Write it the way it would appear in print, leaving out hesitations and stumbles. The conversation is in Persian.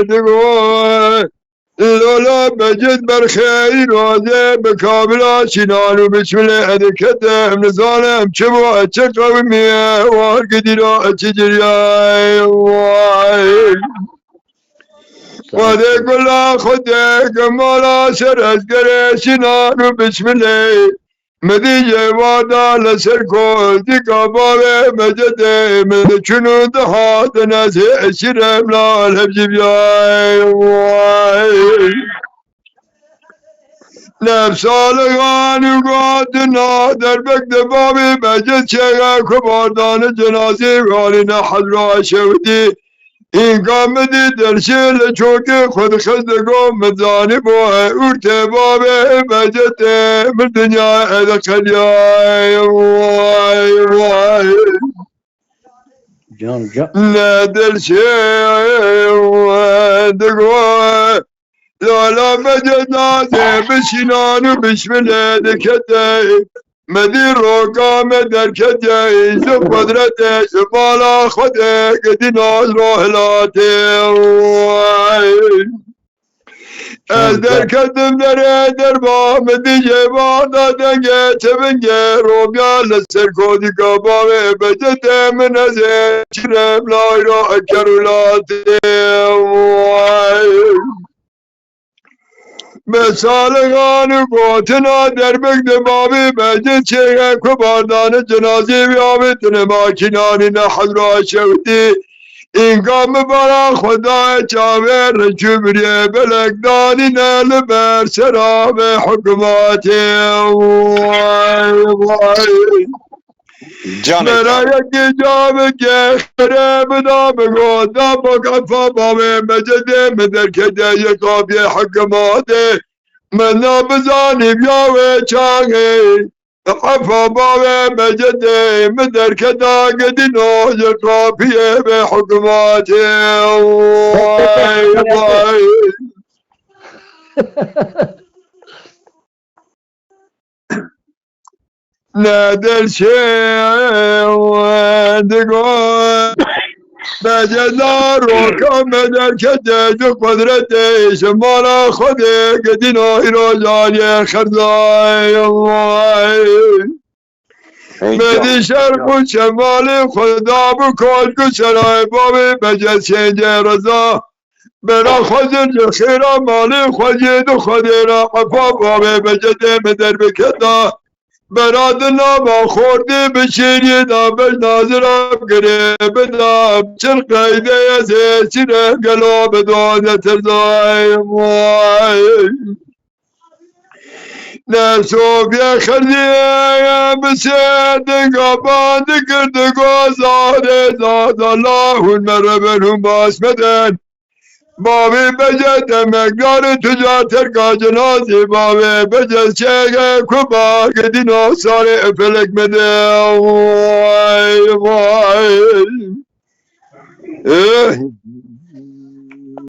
دقوه لولا بجد برخير وذي بكابلا شنانو بسم الله كتم نظالم شبو اتشقومي وارقدنا اتجرياي وذي كل خدك مولا سرس قريشنانو بسم الله مديجة وادا لسركو ديكا بابي مجدي من شنو دهات ناسي شرم لا الهبجي بياي نفسالغان وقادنا دربك دبابي مجد شيغا كباردان جنازي غالينا حضرا شودي این قامدی درشیل چوکی خود خزدگو مزانی بوه ارتباب مجد من دنیا ادخلیای وای وای جان جان ندرشیل دگوه لالا مجد نازه بشینانو بشمله دکته مدیر رو کام در کجایی زو قدرتش بالا خوده گدی ناز رو هلاته از در کدم در با مدیجه بادا دنگه چبنگه رو بیال سر کودی کبابه بجده من از چرم لای رو اکرولاته مثالگان قوتنا در بگد بابی مجد چیگه کباردان جنازی بیابتن ماکینانی نحل را شودی این کام برا خدا چاور جبری بلکدانی نل بر سراب حکماتی برای یکی جاب که خرب دا بگو دا بگفا بابی مجد مدر کده یکابی حکماتی من نابزانی بیاوه چاگی عفا باوه مجده مدر کدا قدینو یقافیه به حکماتی وای وای ندر شیوه بجدار روکم در کده جو قدرتش مالا خوده قدینو ایروزانی خرزای مدی شرق و شمال خدا بکن کشنای بابی بجد سنج رضا برا خزر خیرا مالی خجید و خدیرا عفا بابی بجد مدر بکدا براد نابا خوردی بشیری دا بش نازرم گریب دا چل قیده یزی چرم گلو بدون ترزای موای نسو بیا خردی بسید گابان کرد گوزاد زاد الله المربن باسمدن بابی بجد مقدار تجارت کا جنازی بابی بجد چگه کبا گدینو سال فلک مده وای وای